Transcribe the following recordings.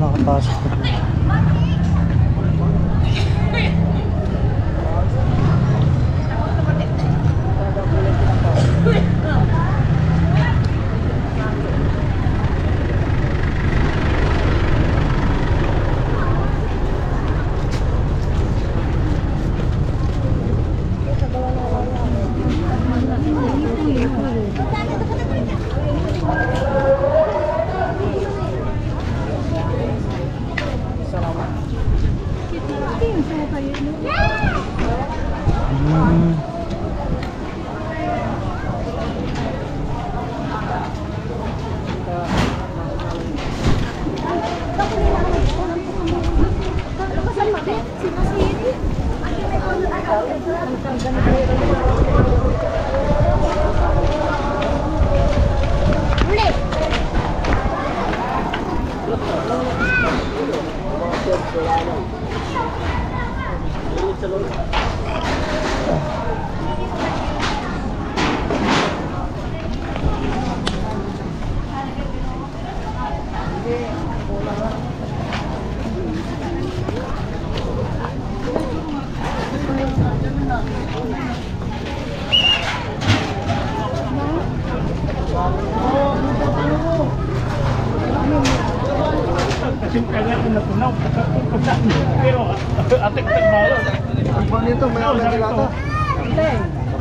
makapasok ko.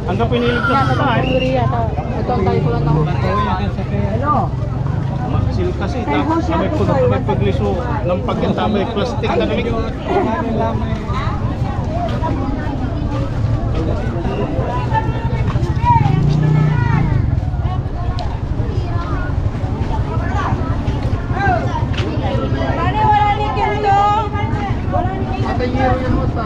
Hanggang pinilig ko sa tayo. Ito ang tayo ko lang ako. Hello? Silk kasi, may pagliso ng pagkanta, may plastic na rin. Wala ni Kendo. Ate Yero yung musta.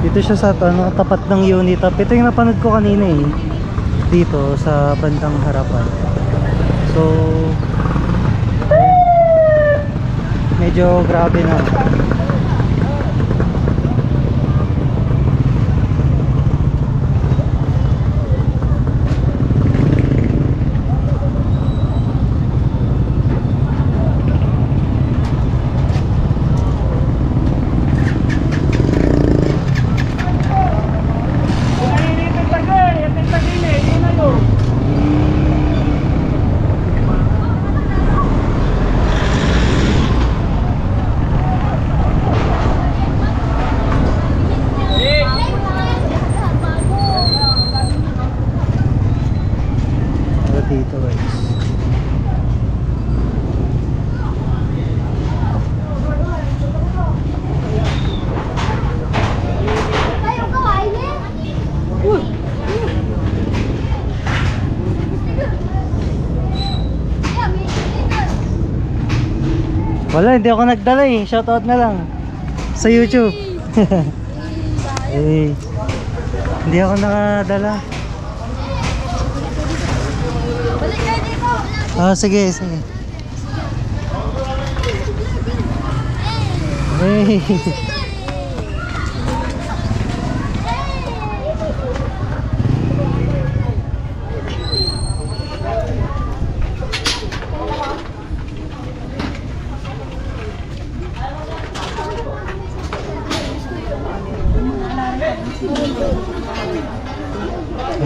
Dito siya sa tapat ng Unitap. Ito yung napanood ko kanina eh. Dito sa bandang harapan. So medyo grabe na. Dito guys. Wala, hindi ako nagdala eh. Shoutout na lang sa YouTube. Eh, hindi ako nakadala. Sige, sige. Hey.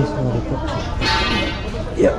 Sorry po. Yeah.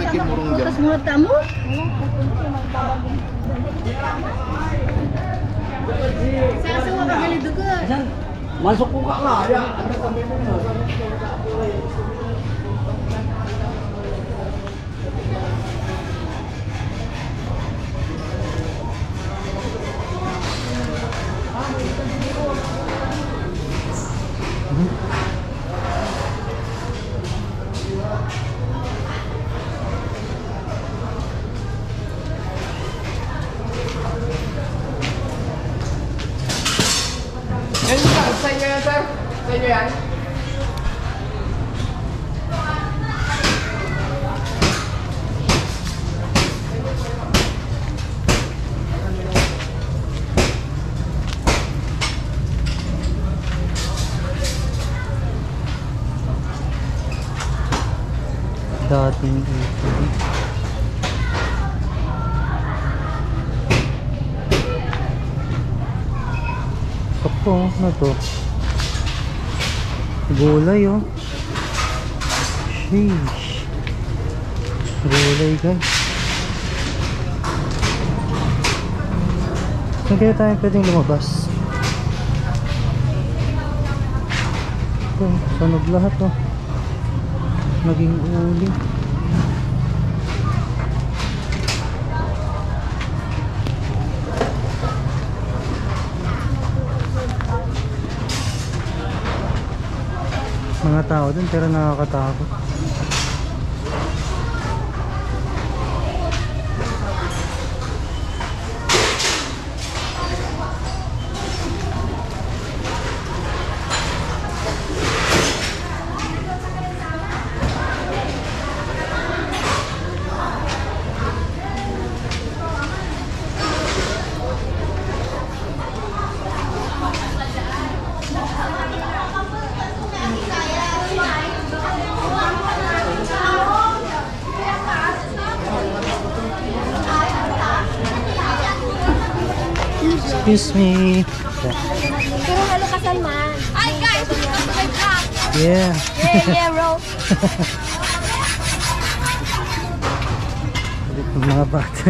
Kimurong dyan. Tapos murad ka mo? Sa asawa ka galido ka. Masuk ko ka nga. Ya. Yan ka, sa inyo yan, sir? Sa inyo yan? Dating ito. Kapo, ano to? Gulay oh. Sheesh. Gulay guys. Saan kaya tayo pwedeng lumabas? Ito, sanog lahat oh. Naging uli. Mga tao dun pero nakakatakot. Excuse me. Pero halo ka Salman. Hi guys, welcome to my vlog. Yeah. Yeah, bro. Mga bata.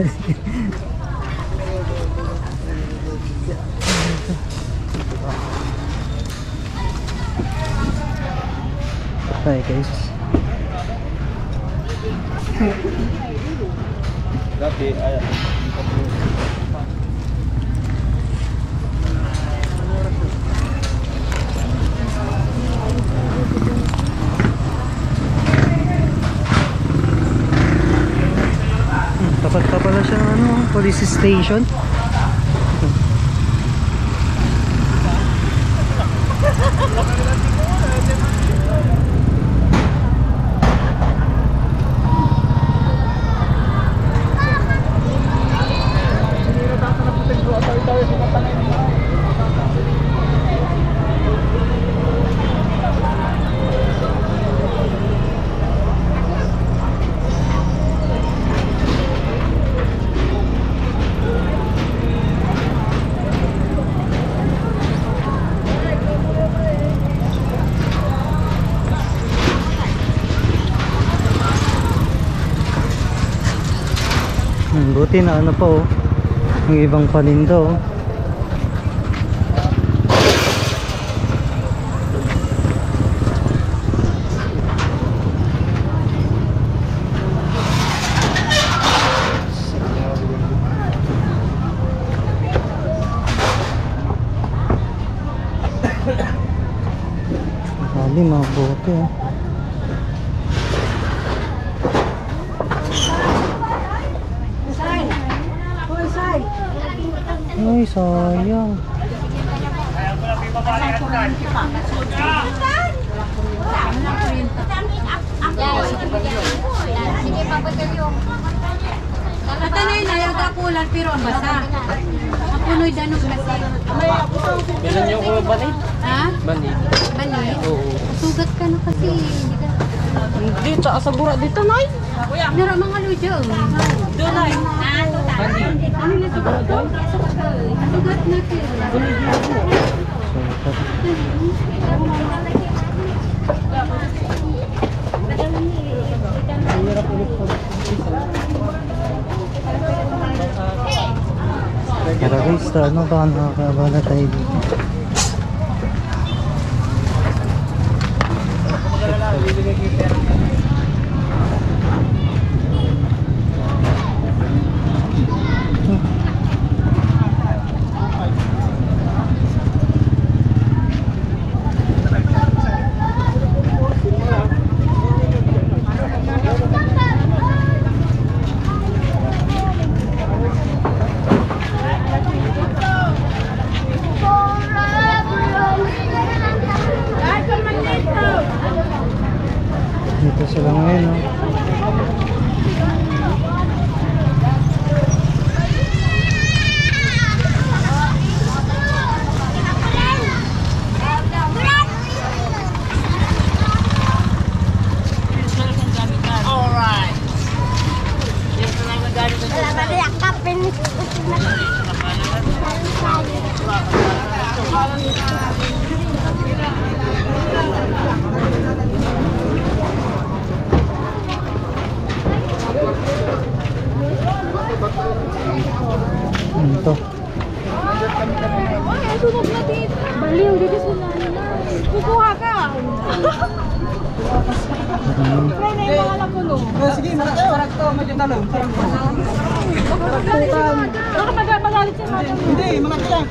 Hi guys. Dati, ay, Tapat pa pala siya ng ano, police station. Buti na ano pa oh, yung ibang paninda oh. Dali mga bote oh. Ay, sayang. Sige, papagal yung. Katanay na yung kakulan pero ang basa. Apunoy danog kasi. Bilan niyo ko banit? Ha? Banit. Bani? Oo. Sugat ka na kasi. Hindi, tsaka sa bura dito, Nay. Nara mga lujo. Doon, Nay. Banit. Ano na sugat doon? Sugat na kayo. So, basta ano, baka nakakabala tayo dito. Dito sila ngayon, no? Ito. Ay, sunog na dito. Baliw, dito sila. Kukuha ka. Pre, na yung mga lakulong. Sige, marak to, medyo talong. Baka magalit siya natin. Hindi, marak lang.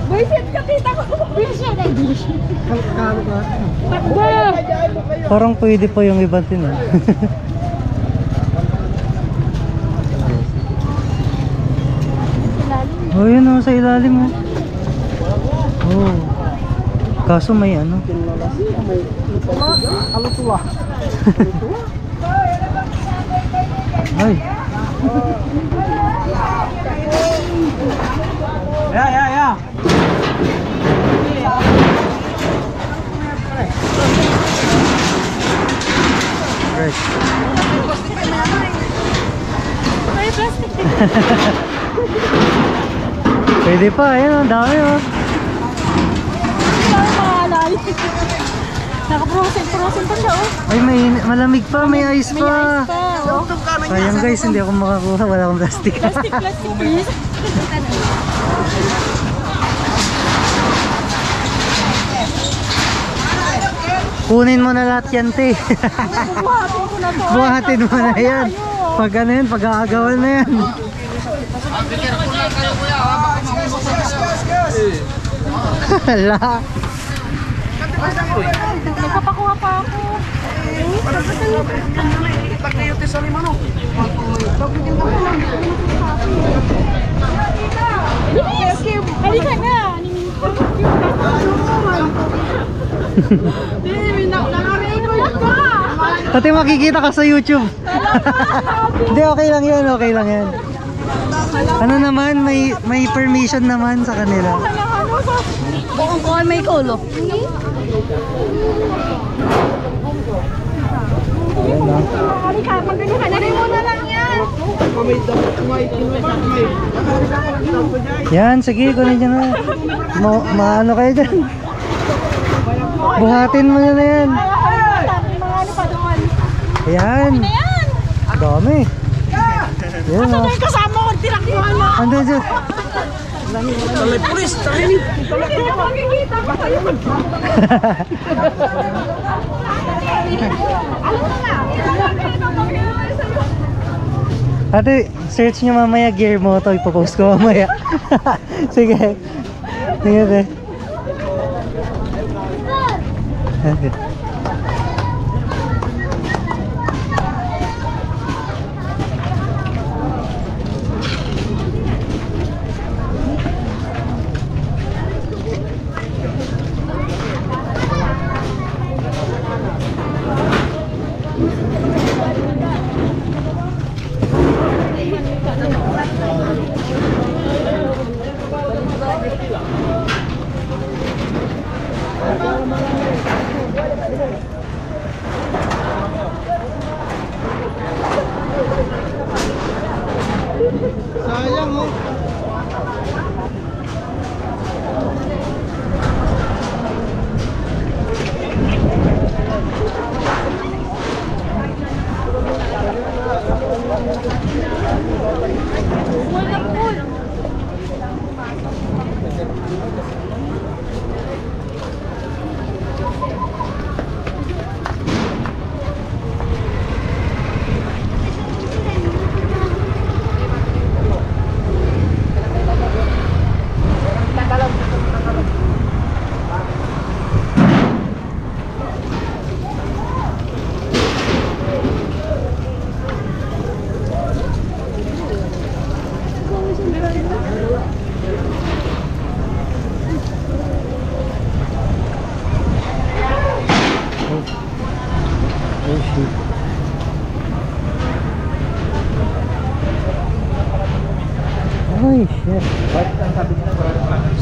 Buisit ka, tita ko. Buisit ay buisit. Kalo ka. Takbo! Parang pwede pa yung iba din, eh. Oh, yun, oh, sa ilalim, oh. Oh. Kaso may ano. Alutua. Ay. Ya. Right. Ay, plastic. Pwede pa, ayun, ang dami, oh. Ay, mahalay. Naka-frozen pa siya, oh. Ay, malamig pa, may ice May pa. ice pa, oh. Sayang guys, hindi ako makakuha, wala akong plastic. Plastic, please. Kunin mo na lahat yan, te. Buhatin ko na to. Buhatin mo na yan. Pag ano yan, pag-aagawan na yan. Hala. Nagpapakuha pa ako. Halika na. Pati makikita ka sa YouTube. Hindi, okay lang yan, okay lang yan. Ano naman, may permission naman sa kanila. Buong ko may kulo. Ayan na. Halika, pagdaluhan na rin mo na lang yan. Yan, sige, kunin nyo na. Maano kayo dyan. Buhatin mo na yan. Mga ano pa doon. Ayan. Ayan. Dami. Yan, Asa oh. na yung kasama ko? Tinakbuhan na. Andun dyan. Talay pulis, talay. Hindi na makikita ko sa'yo. Alam mo na. Ate, search nyo mamaya gear mo to. Ipopost ko mamaya. Sige. Sige, ate. Okay.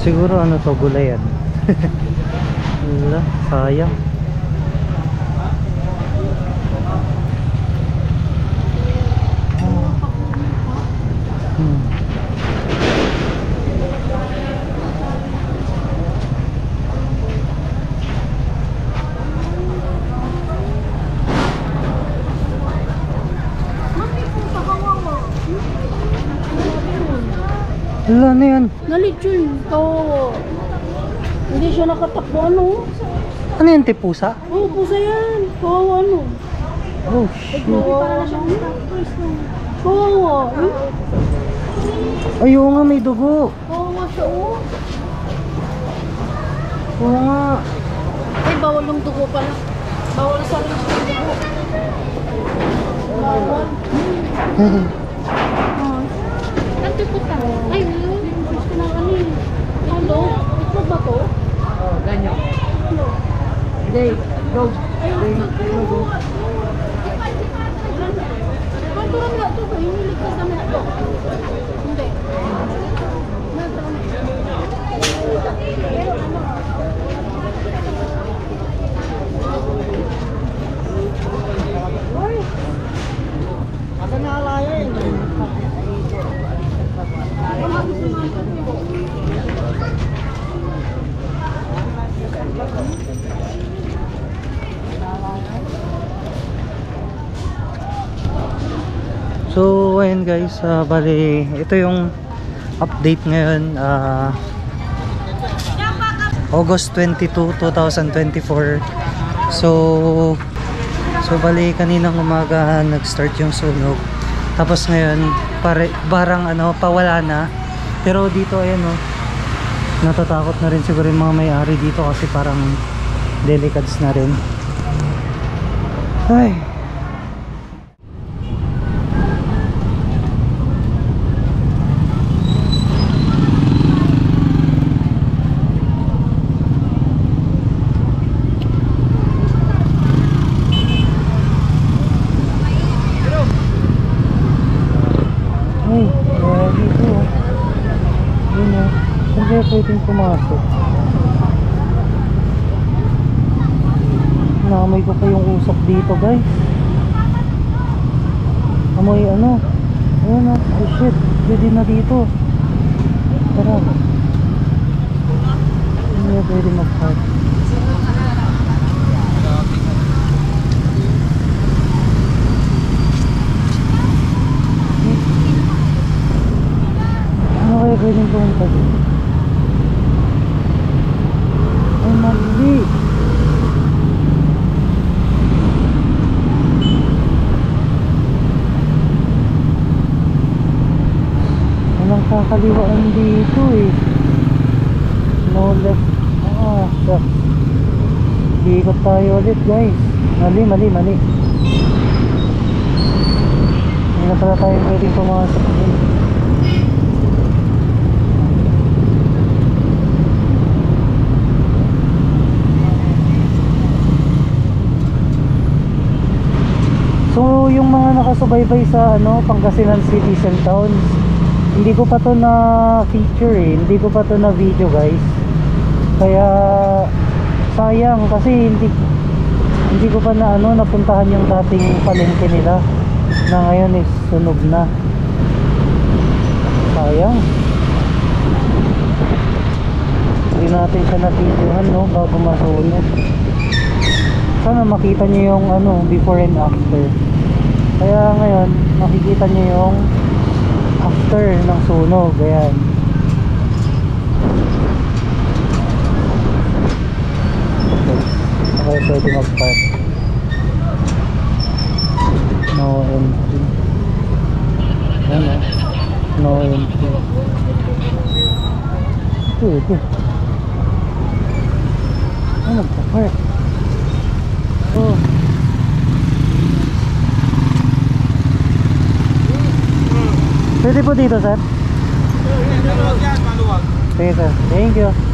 Siguro ano to, gulayan. Wala, sayang. Wala na yan. Nalitsyon. Oo. Hindi siya nakatakbo, ano? Ano yan, tipusa? Oo, pusa yan. Oo, ano? Oh shit. Para na siyang Oo. Ay, oo nga, may dugo. Oo nga siya, oo. Oo nga. Ay, bawal yung dugo pala. Bawal sa rin yung dugo. Bawal. Ang tiputa. Ay, gusto na ano eh. Hello? Ito ba to? Oh, ganyan. Hello? Hindi, go. Go. Panturan nga ito ba? Hiniligtas namin ito. Hindi. Asa na alayin? So ayun guys, bali ito yung update ngayon, August 22, 2024. So bali kaninang umaga nag-start yung sunog. Tapos ngayon parang ano, pawala na. Pero dito ayan oh, natatakot na rin siguro yung mga may-ari dito kasi parang delicates na rin. Ay. Ay, dito. Yun o. Saan kaya pwedeng pumasok? Naamoy ko pa yung usok dito guys. Amoy ano. Ayun o. Oh shit. Pwede na dito. Tara. Hindi na pwede mag-park. Ano kaya pwedeng pumunta dito? Ay, mali. Walang kakaliwaan dito eh. No left. Ah, shucks. Ikot tayo ulit guys. Mali. Hindi na pala tayo pwedeng pumasok dito. So yung mga nakasubaybay sa ano, Pangasinan cities and towns, hindi ko pa to na feature eh, hindi ko pa to na video guys. Kaya sayang kasi hindi ko pa na ano, napuntahan yung dating palengke nila na ngayon is sunog na. Sayang. Hindi natin siya na-videohan no, bago masunog. Sana makita nyo yung ano, before and after. Kaya ngayon makikita nyo yung after ng sunog. Ayan. Okay, pwede mag-park. No entry. Ano? No entry. Ito. Ano magpa-park? Oh. Pwede po dito, sir? Maluwag yan, maluwag. Sige, sir. Thank you.